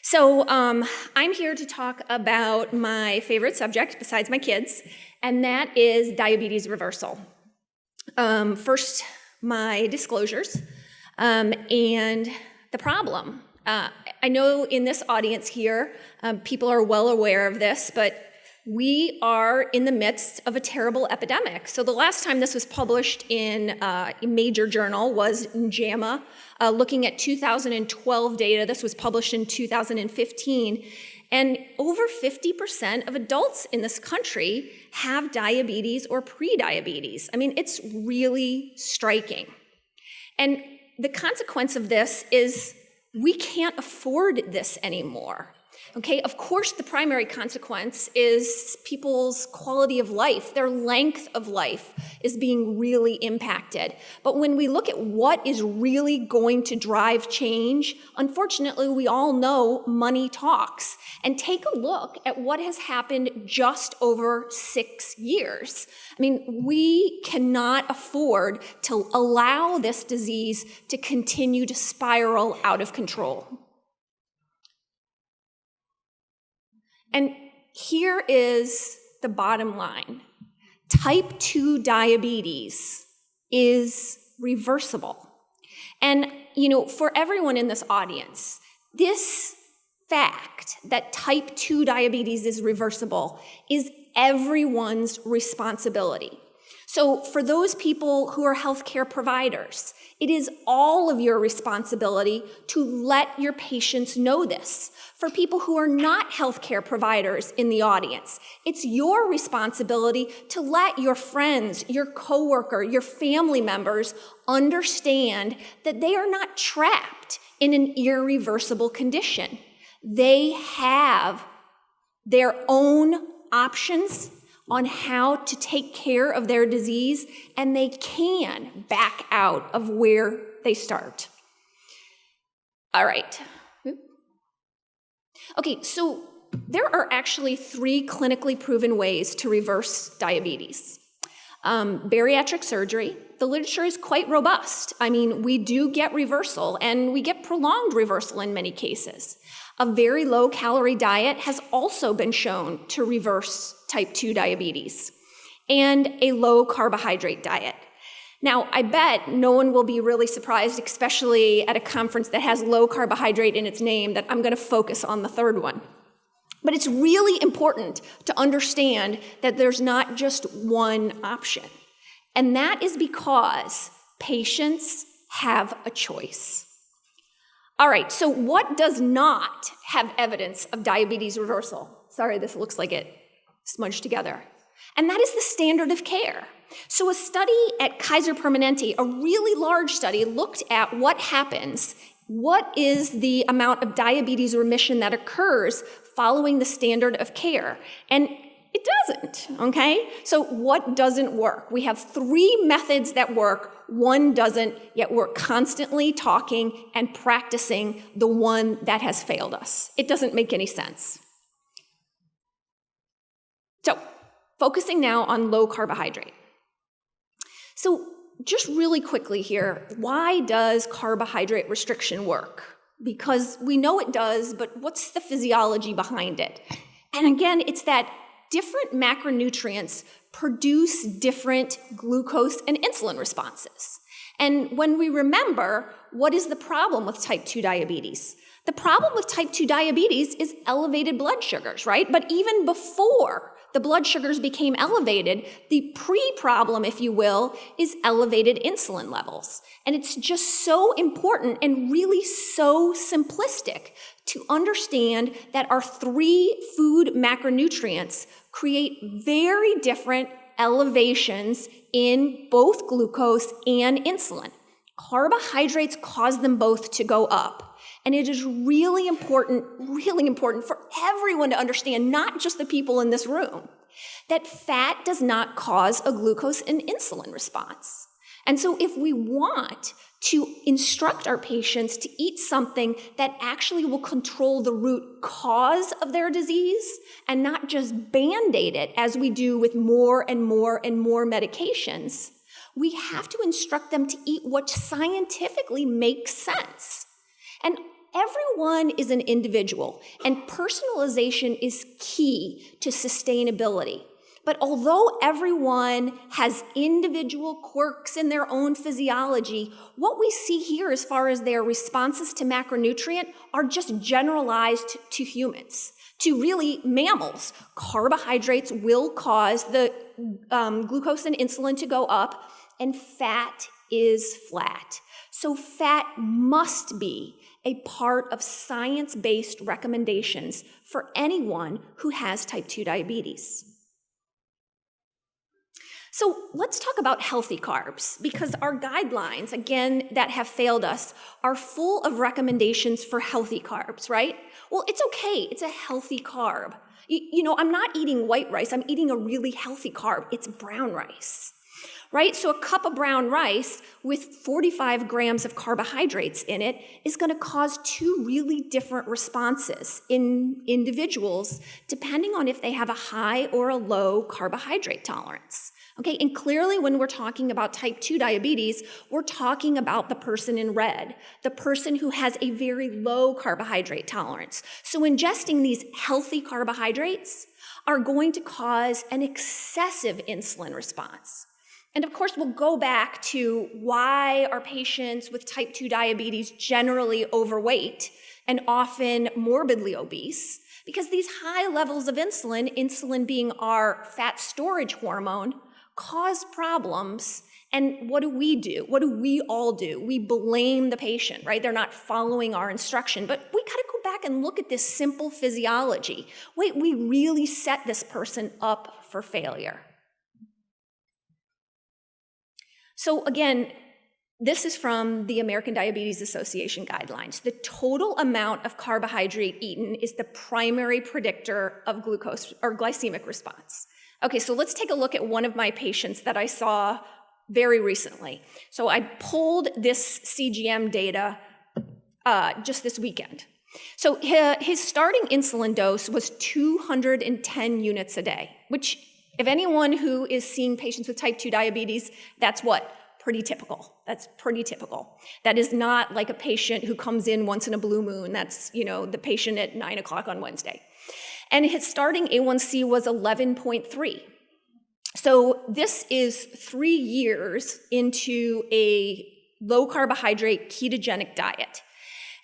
So I'm here to talk about my favorite subject besides my kids, and that is diabetes reversal. First, my disclosures and the problem. I know in this audience here, people are well aware of this, but we are in the midst of a terrible epidemic. So the last time this was published in a major journal was in JAMA, looking at 2012 data. This was published in 2015. And over 50% of adults in this country have diabetes or prediabetes. I mean, it's really striking. And the consequence of this is we can't afford this anymore. Okay, of course, the primary consequence is people's quality of life, their length of life is being really impacted. But when we look at what is really going to drive change, unfortunately, we all know money talks. And take a look at what has happened just over 6 years. I mean, we cannot afford to allow this disease to continue to spiral out of control. And here is the bottom line. Type 2 diabetes is reversible. And, for everyone in this audience, this fact that type 2 diabetes is reversible is everyone's responsibility. So for those people who are healthcare providers, it is all of your responsibility to let your patients know this. For people who are not healthcare providers in the audience, it's your responsibility to let your friends, your coworker, your family members understand that they are not trapped in an irreversible condition. They have their own options on how to take care of their disease, and they can back out of where they start. All right. Okay, so there are actually 3 clinically proven ways to reverse diabetes. Bariatric surgery, the literature is quite robust. I mean, we do get reversal, and we get prolonged reversal in many cases. A very low-calorie diet has also been shown to reverse type 2 diabetes, and a low-carbohydrate diet. Now, I bet no one will be really surprised, especially at a conference that has low carbohydrate in its name, that I'm going to focus on the third one. But it's really important to understand that there's not just one option. And that is because patients have a choice. All right, so what does not have evidence of diabetes reversal? Sorry, this looks like it smudged together. And that is the standard of care. So a study at Kaiser Permanente, a really large study, looked at what happens, what is the amount of diabetes remission that occurs following the standard of care. And it doesn't, okay? So what doesn't work? We have 3 methods that work, one doesn't, yet we're constantly talking and practicing the one that has failed us. It doesn't make any sense. So, focusing now on low carbohydrate. So, just really quickly here, why does carbohydrate restriction work? Because we know it does, but what's the physiology behind it? And again, it's that different macronutrients produce different glucose and insulin responses. And when we remember, what is the problem with type 2 diabetes? The problem with type 2 diabetes is elevated blood sugars, right? But even before the blood sugars became elevated, the pre-problem, if you will, is elevated insulin levels. And it's just so important and really so simplistic to understand that our 3 food macronutrients create very different elevations in both glucose and insulin. Carbohydrates cause them both to go up. And it is really important for everyone to understand, not just the people in this room, that fat does not cause a glucose and insulin response. And so if we want to instruct our patients to eat something that actually will control the root cause of their disease and not just band-aid it as we do with more and more and more medications, we have to instruct them to eat what scientifically makes sense. And everyone is an individual, and personalization is key to sustainability. But although everyone has individual quirks in their own physiology, what we see here as far as their responses to macronutrient are just generalized to humans. To really mammals, carbohydrates will cause the glucose and insulin to go up, and fat is flat. So fat must be a part of science-based recommendations for anyone who has type 2 diabetes. So let's talk about healthy carbs, because our guidelines, again, that have failed us, are full of recommendations for healthy carbs, right? Well, it's okay, it's a healthy carb. You know, I'm not eating white rice, I'm eating a really healthy carb. It's brown rice, right? So a cup of brown rice with 45 grams of carbohydrates in it is gonna cause two really different responses in individuals, depending on if they have a high or a low carbohydrate tolerance. Okay, and clearly when we're talking about type 2 diabetes, we're talking about the person in red, the person who has a very low carbohydrate tolerance. So ingesting these healthy carbohydrates are going to cause an excessive insulin response. And of course, we'll go back to why are patients with type 2 diabetes generally overweight and often morbidly obese? Because these high levels of insulin being our fat storage hormone, cause problems. And what do? What do we all do? We blame the patient, right? They're not following our instruction. But we gotta go back and look at this simple physiology. Wait, we really set this person up for failure. So again, this is from the American Diabetes Association guidelines. The total amount of carbohydrate eaten is the primary predictor of glucose or glycemic response. Okay, so let's take a look at one of my patients that I saw very recently. So I pulled this CGM data just this weekend. So his starting insulin dose was 210 units a day, which if anyone who is seeing patients with type 2 diabetes, that's what? Pretty typical. That's pretty typical. That is not like a patient who comes in once in a blue moon. That's, you know, the patient at 9 o'clock on Wednesday. And his starting A1C was 11.3. So this is 3 years into a low carbohydrate ketogenic diet.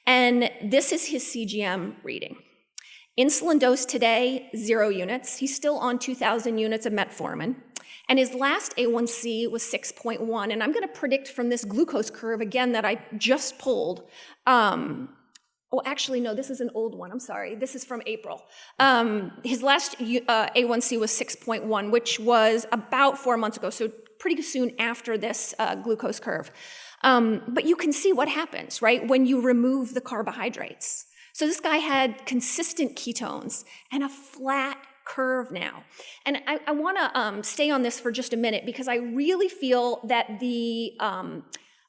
And this is his CGM reading. Insulin dose today, 0 units. He's still on 2,000 units of metformin. And his last A1C was 6.1. And I'm going to predict from this glucose curve, again, that I just pulled. Oh, actually, no, this is an old one. I'm sorry. This is from April. His last A1C was 6.1, which was about 4 months ago, so pretty soon after this glucose curve. But you can see what happens, right, when you remove the carbohydrates. So this guy had consistent ketones and a flat curve now. And I want to stay on this for just a minute because I really feel that the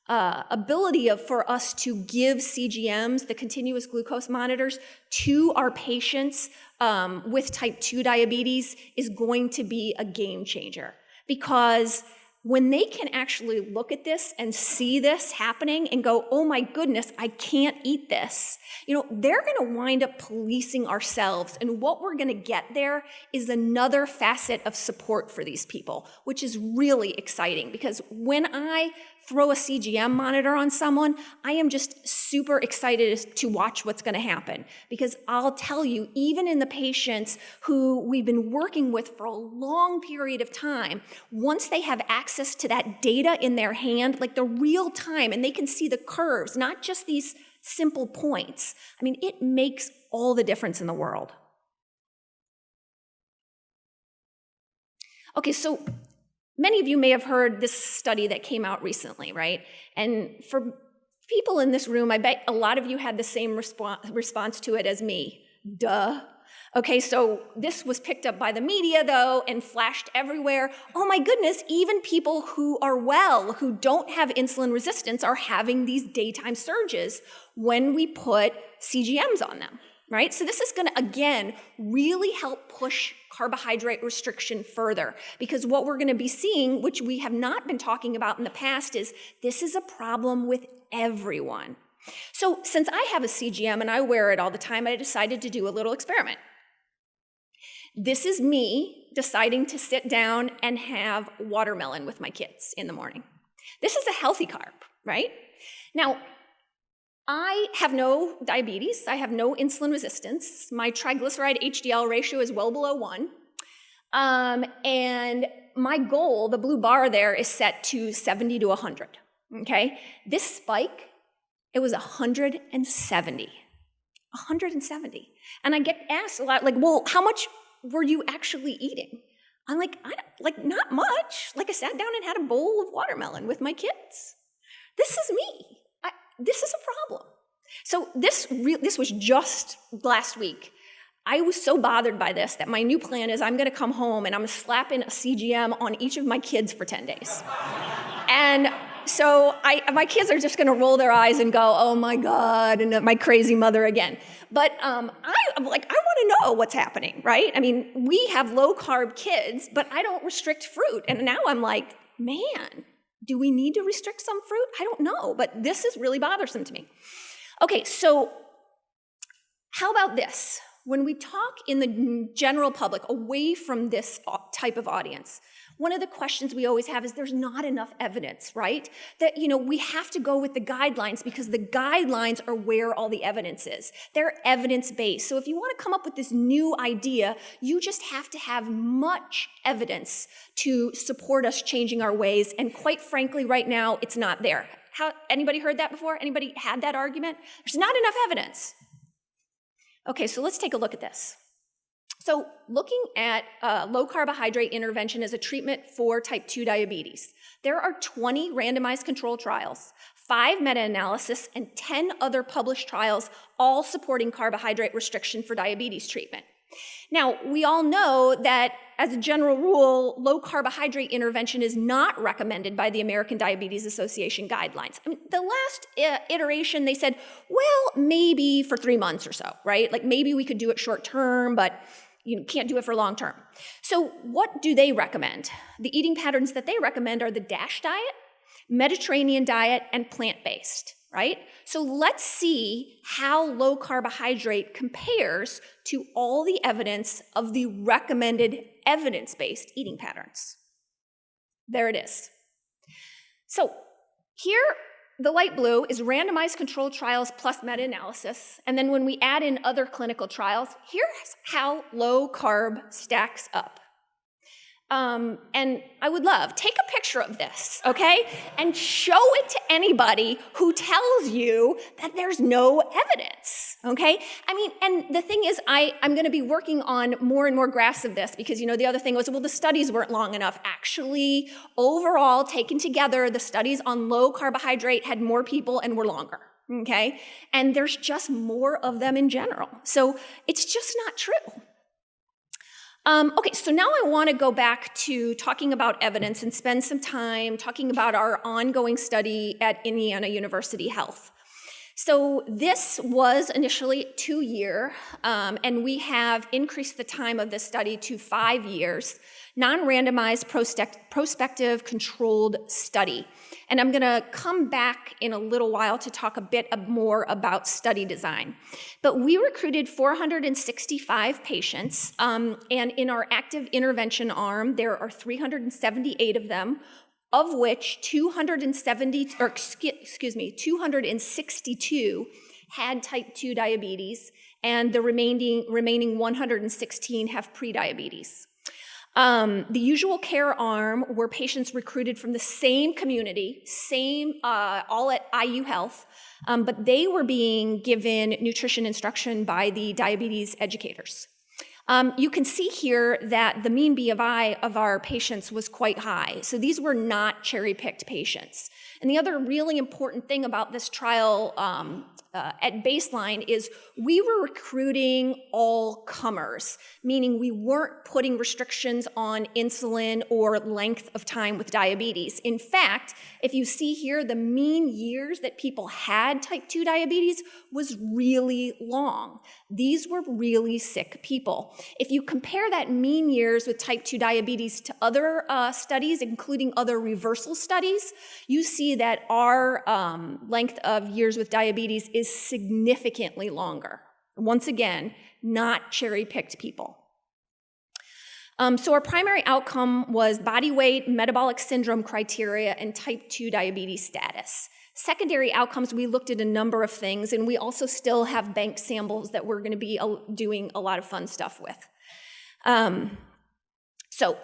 ability for us to give CGMs, the continuous glucose monitors, to our patients with type 2 diabetes is going to be a game changer. Because when they can actually look at this and see this happening and go, oh my goodness, I can't eat this, you know, they're going to wind up policing ourselves. And what we're going to get there is another facet of support for these people, which is really exciting because when I throw a CGM monitor on someone, I am just super excited to watch what's going to happen. Because I'll tell you, even in the patients who we've been working with for a long period of time, once they have access to that data in their hand, like the real time, and they can see the curves, not just these simple points, I mean, it makes all the difference in the world. Okay, so many of you may have heard this study that came out recently, right? And for people in this room, I bet a lot of you had the same response to it as me. Duh. Okay, so this was picked up by the media, though, and flashed everywhere. Oh my goodness, even people who are well, who don't have insulin resistance, are having these daytime surges when we put CGMs on them, right? So this is going to, again, really help push carbohydrate restriction further, because what we're going to be seeing, which we have not been talking about in the past, is this is a problem with everyone. So since I have a CGM and I wear it all the time, I decided to do a little experiment. This is me deciding to sit down and have watermelon with my kids in the morning. This is a healthy carb, right? Now, I have no diabetes. I have no insulin resistance. My triglyceride HDL ratio is well below 1. And my goal, the blue bar there, is set to 70 to 100, okay? This spike, it was 170. 170. And I get asked a lot, like, well, how much were you actually eating? I'm like, not much. Like, I sat down and had a bowl of watermelon with my kids. This is me. This is a problem. So this was just last week. I was so bothered by this that my new plan is I'm going to come home and I'm slapping a CGM on each of my kids for 10 days. And so my kids are just going to roll their eyes and go, oh my God, and my crazy mother again. But I'm like, I want to know what's happening, right? I mean, we have low carb kids, but I don't restrict fruit. And now I'm like, man, do we need to restrict some fruit? I don't know, but this is really bothersome to me. Okay, so how about this? When we talk in the general public, away from this type of audience, one of the questions we always have is there's not enough evidence, right? That, we have to go with the guidelines because the guidelines are where all the evidence is. They're evidence-based. So if you want to come up with this new idea, you just have to have much evidence to support us changing our ways. And quite frankly, right now, it's not there. Anybody heard that before? Anybody had that argument? There's not enough evidence. Okay, so let's take a look at this. So looking at low carbohydrate intervention as a treatment for type 2 diabetes, there are 20 randomized controlled trials, 5 meta-analysis, and 10 other published trials, all supporting carbohydrate restriction for diabetes treatment. Now, we all know that as a general rule, low carbohydrate intervention is not recommended by the American Diabetes Association guidelines. I mean, the last iteration, they said, well, maybe for 3 months or so, right? Like maybe we could do it short term, but you can't do it for long term. So what do they recommend? The eating patterns that they recommend are the DASH diet, Mediterranean diet, and plant-based, right? So let's see how low carbohydrate compares to all the evidence of the recommended evidence-based eating patterns. There it is. So here, the light blue is randomized controlled trials plus meta-analysis. And then when we add in other clinical trials, here's how low carb stacks up. And I would love, take a picture of this, okay? And show it to anybody who tells you that there's no evidence, okay? I mean, and the thing is, I'm gonna be working on more and more graphs of this because, the other thing was, well, the studies weren't long enough. Actually, overall, taken together, the studies on low carbohydrate had more people and were longer, okay? And there's just more of them in general. So it's just not true. Okay, so now I want to go back to talking about evidence and spend some time talking about our ongoing study at Indiana University Health. So this was initially 2-year, and we have increased the time of this study to 5 years, non-randomized prospective controlled study. And I'm going to come back in a little while to talk a bit more about study design. But we recruited 465 patients, and in our active intervention arm, there are 378 of them, of which 262 had type 2 diabetes, and the remaining 116 have prediabetes. The usual care arm were patients recruited from the same community, all at IU Health, but they were being given nutrition instruction by the diabetes educators. You can see here that the mean BMI of our patients was quite high, so these were not cherry-picked patients. And the other really important thing about this trial at baseline is we were recruiting all comers, meaning we weren't putting restrictions on insulin or length of time with diabetes. In fact, if you see here, the mean years that people had type 2 diabetes was really long. These were really sick people. If you compare that mean years with type 2 diabetes to other studies, including other reversal studies, you see that our length of years with diabetes is significantly longer. Once again, not cherry-picked people. So our primary outcome was body weight, metabolic syndrome criteria, and type 2 diabetes status. Secondary outcomes, we looked at a number of things, and we also still have bank samples that we're going to be doing a lot of fun stuff with. So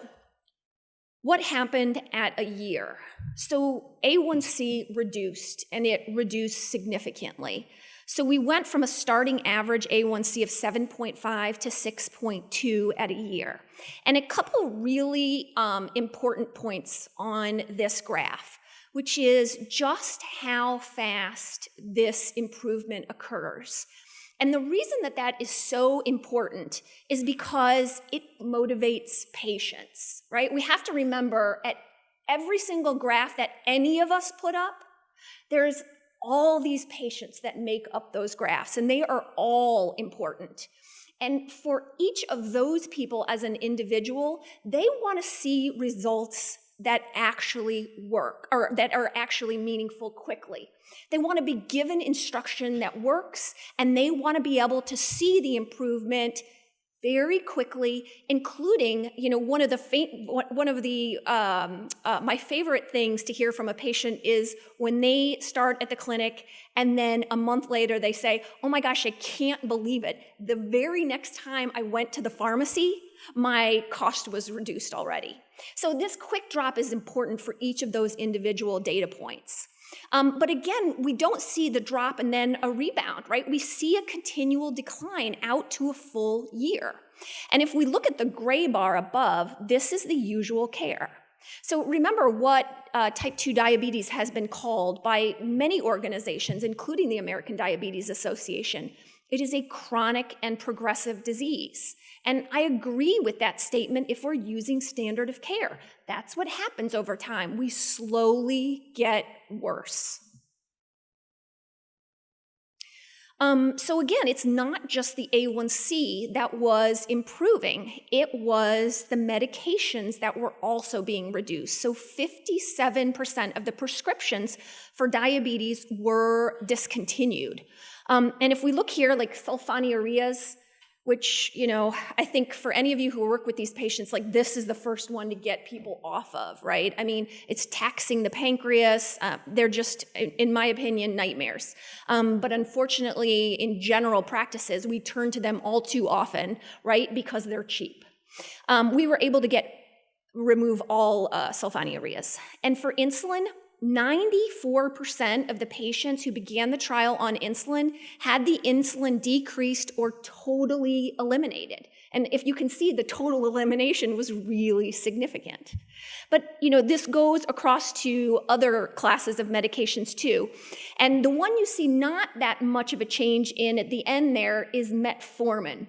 what happened at a year? So A1C reduced, and it reduced significantly. So we went from a starting average A1C of 7.5 to 6.2 at a year. And a couple really important points on this graph, which is just how fast this improvement occurs. And the reason that that is so important is because it motivates patients, right? We have to remember at every single graph that any of us put up, there's all these patients that make up those graphs, and they are all important. And for each of those people as an individual, they want to see results that actually work, or that are actually meaningful quickly. They want to be given instruction that works, and they want to be able to see the improvement very quickly, including, one of my favorite things to hear from a patient is when they start at the clinic and then a month later they say, "Oh my gosh, I can't believe it. The very next time I went to the pharmacy, my cost was reduced already." So this quick drop is important for each of those individual data points. But again, we don't see the drop and then a rebound, right? We see a continual decline out to a full year. And if we look at the gray bar above, this is the usual care. So remember what type 2 diabetes has been called by many organizations, including the American Diabetes Association. It is a chronic and progressive disease. And I agree with that statement if we're using standard of care. That's what happens over time. We slowly get worse. So again, it's not just the A1C that was improving. It was the medications that were also being reduced. So 57% of the prescriptions for diabetes were discontinued. And if we look here, like sulfonylureas, which, I think for any of you who work with these patients, like this is the first one to get people off of, right? I mean, it's taxing the pancreas. They're just, in my opinion, nightmares. But unfortunately, in general practices, we turn to them all too often, right? Because they're cheap. We were able to remove all sulfonylureas. And for insulin, 94% of the patients who began the trial on insulin had the insulin decreased or totally eliminated. And if you can see, the total elimination was really significant. But, this goes across to other classes of medications too. And the one you see not that much of a change in at the end there is metformin.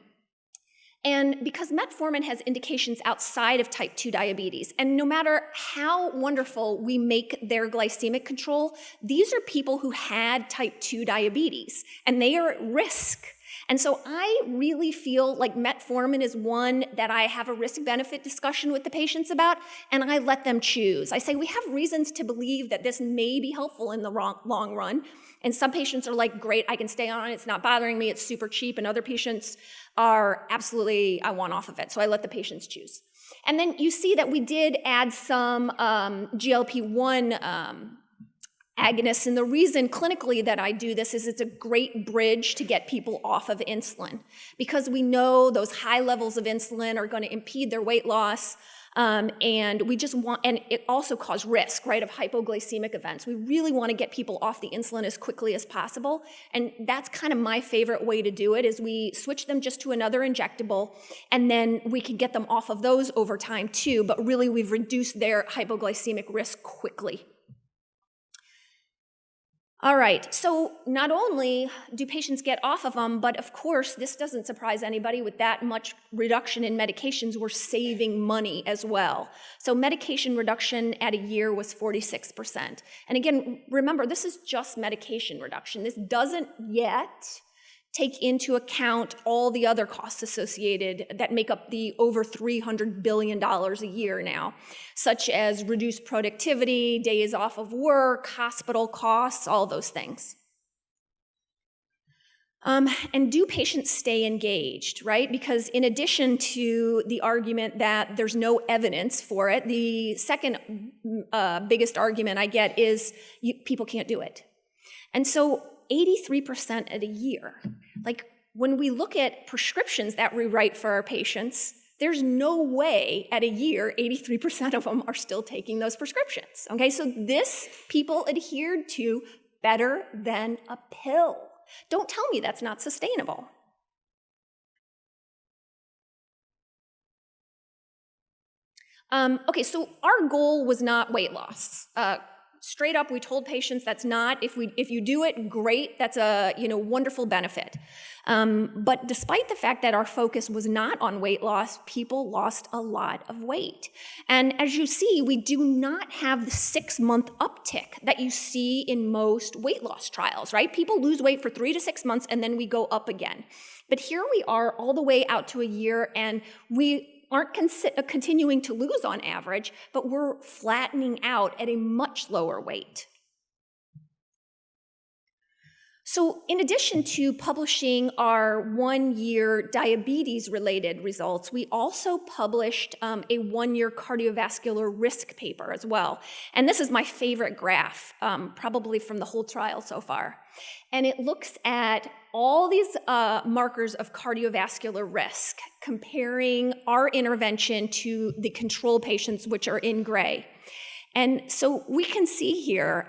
And because metformin has indications outside of type 2 diabetes, and no matter how wonderful we make their glycemic control, these are people who had type 2 diabetes, and they are at risk. And so I really feel like metformin is one that I have a risk-benefit discussion with the patients about, and I let them choose. I say, we have reasons to believe that this may be helpful in the long run. And some patients are like, great, I can stay on it, it's not bothering me, it's super cheap. And other patients are absolutely, I want off of it. So I let the patients choose. And then you see that we did add some GLP-1 agonists. And the reason clinically that I do this is it's a great bridge to get people off of insulin, because we know those high levels of insulin are going to impede their weight loss. And we just want, and it also causes risk, right, of hypoglycemic events. We really want to get people off the insulin as quickly as possible. And that's kind of my favorite way to do it, is we switch them just to another injectable, and then we can get them off of those over time too. But really, we've reduced their hypoglycemic risk quickly. All right, so not only do patients get off of them, but of course, this doesn't surprise anybody with that much reduction in medications, we're saving money as well. So medication reduction at a year was 46%. And again, remember, this is just medication reduction. This doesn't yet take into account all the other costs associated that make up the over $300 billion a year now, such as reduced productivity, days off of work, hospital costs, all those things. And do patients stay engaged, right? Because in addition to the argument that there's no evidence for it, the second biggest argument I get is people can't do it. And so 83% at a year. Like when we look at prescriptions that we write for our patients, there's no way at a year 83% of them are still taking those prescriptions. Okay, so this people adhered to better than a pill. Don't tell me that's not sustainable. Okay, so our goal was not weight loss. Straight up, we told patients that's not, if you do it, great, that's a wonderful benefit. But despite the fact that our focus was not on weight loss, people lost a lot of weight. And as you see, we do not have the 6-month uptick that you see in most weight loss trials, right? People lose weight for 3 to 6 months and then we go up again. But here we are all the way out to a year and we aren't continuing to lose on average, but we're flattening out at a much lower weight. So in addition to publishing our 1-year diabetes-related results, we also published a 1-year cardiovascular risk paper as well. And this is my favorite graph, probably from the whole trial so far. And it looks at all these markers of cardiovascular risk, comparing our intervention to the control patients, which are in gray. And so we can see here,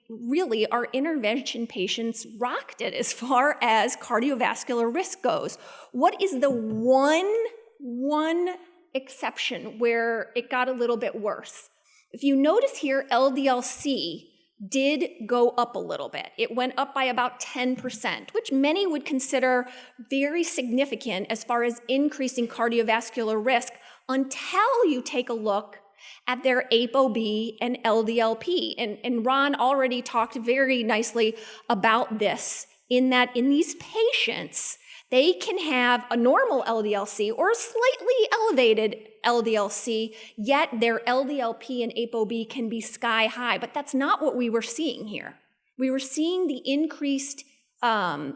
really, our intervention patients rocked it as far as cardiovascular risk goes. What is the one exception where it got a little bit worse? If you notice here, LDL-C did go up a little bit. It went up by about 10%, which many would consider very significant as far as increasing cardiovascular risk until you take a look at their ApoB and LDLP. And Ron already talked very nicely about this, in that in these patients, they can have a normal LDL-C or a slightly elevated LDL-C, yet their LDLP and ApoB can be sky high. But that's not what we were seeing here. We were seeing the increase only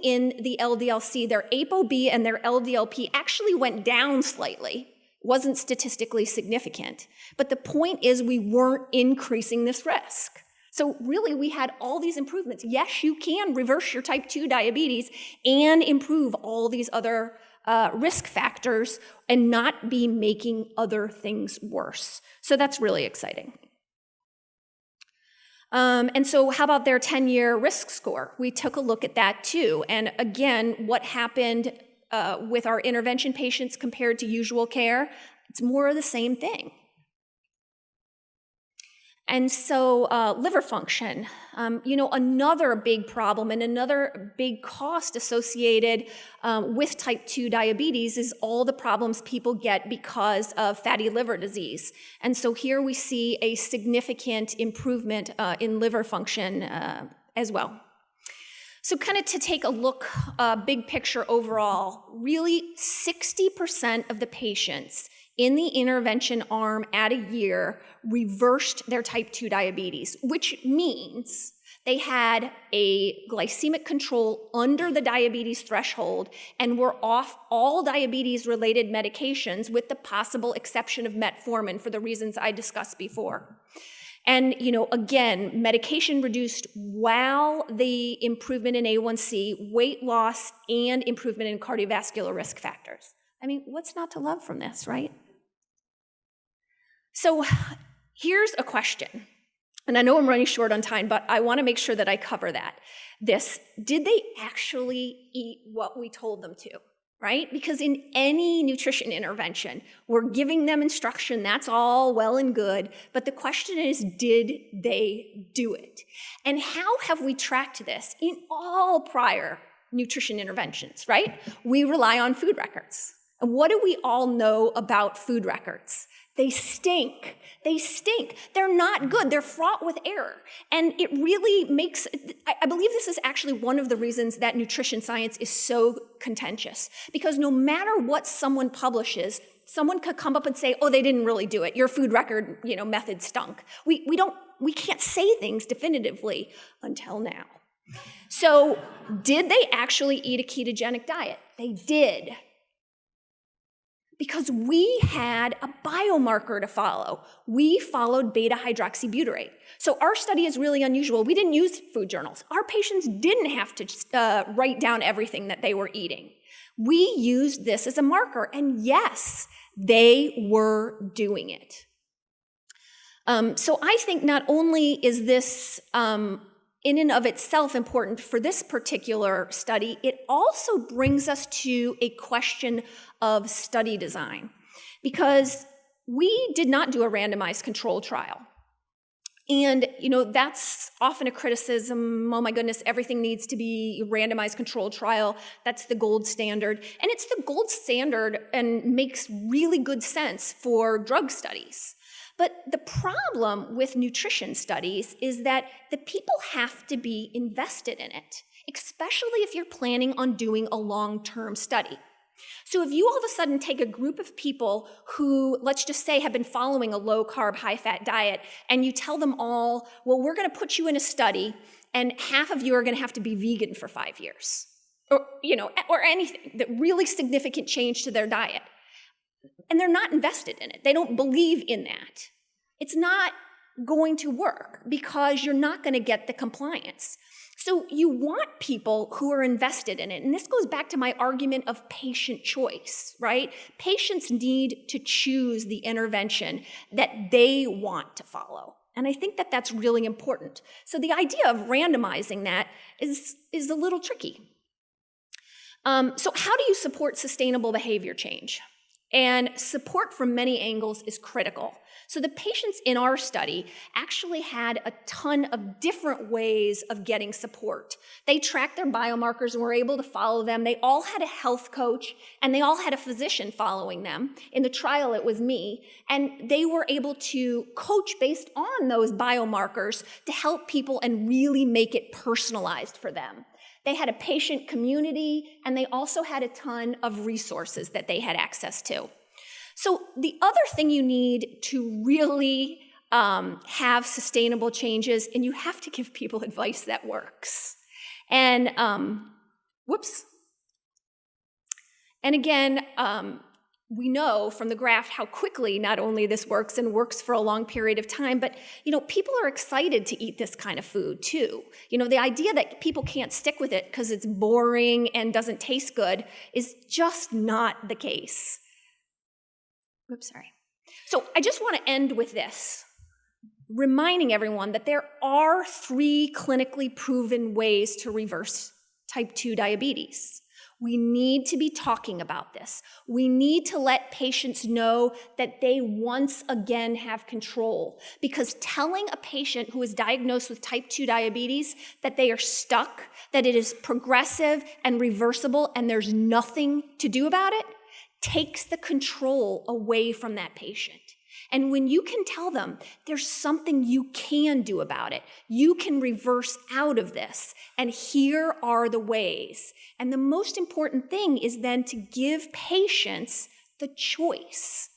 in the LDL-C. Their ApoB and their LDLP actually went down slightly. Wasn't statistically significant. But the point is we weren't increasing this risk. So really, we had all these improvements. Yes, you can reverse your type 2 diabetes and improve all these other risk factors and not be making other things worse. So that's really exciting. And so how about their 10-year risk score? We took a look at that too. And again, what happened with our intervention patients compared to usual care? It's more of the same thing. And so liver function, another big problem and another big cost associated with type 2 diabetes is all the problems people get because of fatty liver disease. And so here we see a significant improvement in liver function as well. So kind of to take a look, big picture overall, really 60% of the patients in the intervention arm at a year reversed their type 2 diabetes, which means they had a glycemic control under the diabetes threshold and were off all diabetes-related medications with the possible exception of metformin for the reasons I discussed before. And, again, medication reduced while the improvement in A1C, weight loss, and improvement in cardiovascular risk factors. What's not to love from this, right? So here's a question. And I know I'm running short on time, but I want to make sure that I cover that. Did they actually eat what we told them to? right? Because in any nutrition intervention, we're giving them instruction, that's all well and good, but the question is, did they do it? And how have we tracked this in all prior nutrition interventions, right? We rely on food records. And what do we all know about food records? They stink. They stink. They're not good. They're fraught with error. And it really makes, I believe this is actually one of the reasons that nutrition science is so contentious. Because no matter what someone publishes, someone could come up and say, oh, they didn't really do it. Your food record, method stunk. We can't say things definitively until now. So did they actually eat a ketogenic diet? They did. Because we had a biomarker to follow. We followed beta-hydroxybutyrate. So our study is really unusual. We didn't use food journals. Our patients didn't have to write down everything that they were eating. We used this as a marker, and yes, they were doing it. So I think not only is this in and of itself important for this particular study, it also brings us to a question of study design, because we did not do a randomized control trial. And, that's often a criticism. Oh my goodness, everything needs to be a randomized controlled trial. That's the gold standard. And it's the gold standard and makes really good sense for drug studies. But the problem with nutrition studies is that the people have to be invested in it, especially if you're planning on doing a long-term study. So if you all of a sudden take a group of people who, let's just say, have been following a low-carb, high-fat diet, and you tell them all, well, we're going to put you in a study, and half of you are going to have to be vegan for 5 years, or anything, that really significant change to their diet. And they're not invested in it. They don't believe in that. It's not going to work because you're not going to get the compliance. So you want people who are invested in it. And this goes back to my argument of patient choice, right? Patients need to choose the intervention that they want to follow. And I think that that's really important. So the idea of randomizing that is a little tricky. So how do you support sustainable behavior change? And support from many angles is critical. So the patients in our study actually had a ton of different ways of getting support. They tracked their biomarkers and were able to follow them. They all had a health coach, and they all had a physician following them. In the trial, it was me. And they were able to coach based on those biomarkers to help people and really make it personalized for them. They had a patient community, and they also had a ton of resources that they had access to. So the other thing you need to really have sustainable changes, and you have to give people advice that works. And, And again, we know from the graph how quickly not only this works and works for a long period of time, but people are excited to eat this kind of food too. The idea that people can't stick with it because it's boring and doesn't taste good is just not the case. So I just want to end with this, reminding everyone that there are 3 clinically proven ways to reverse type 2 diabetes. We need to be talking about this. We need to let patients know that they once again have control, because telling a patient who is diagnosed with type 2 diabetes that they are stuck, that it is progressive and reversible and there's nothing to do about it, takes the control away from that patient. And when you can tell them there's something you can do about it, you can reverse out of this, and here are the ways. And the most important thing is then to give patients the choice.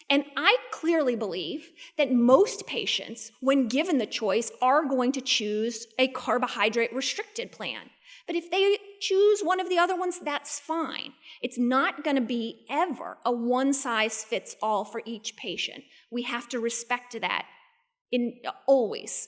And I clearly believe that most patients, when given the choice, are going to choose a carbohydrate-restricted plan. But if they choose one of the other ones, that's fine. It's not going to be ever a one-size-fits-all for each patient. We have to respect that always.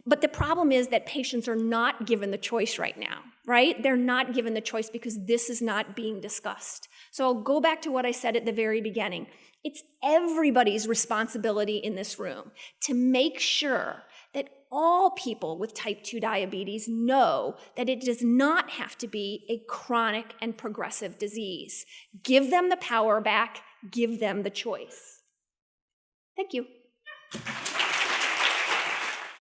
But the problem is that patients are not given the choice right now, right? They're not given the choice because this is not being discussed. So I'll go back to what I said at the very beginning. It's everybody's responsibility in this room to make sure that all people with type 2 diabetes know that it does not have to be a chronic and progressive disease. Give them the power back. Give them the choice. Thank you.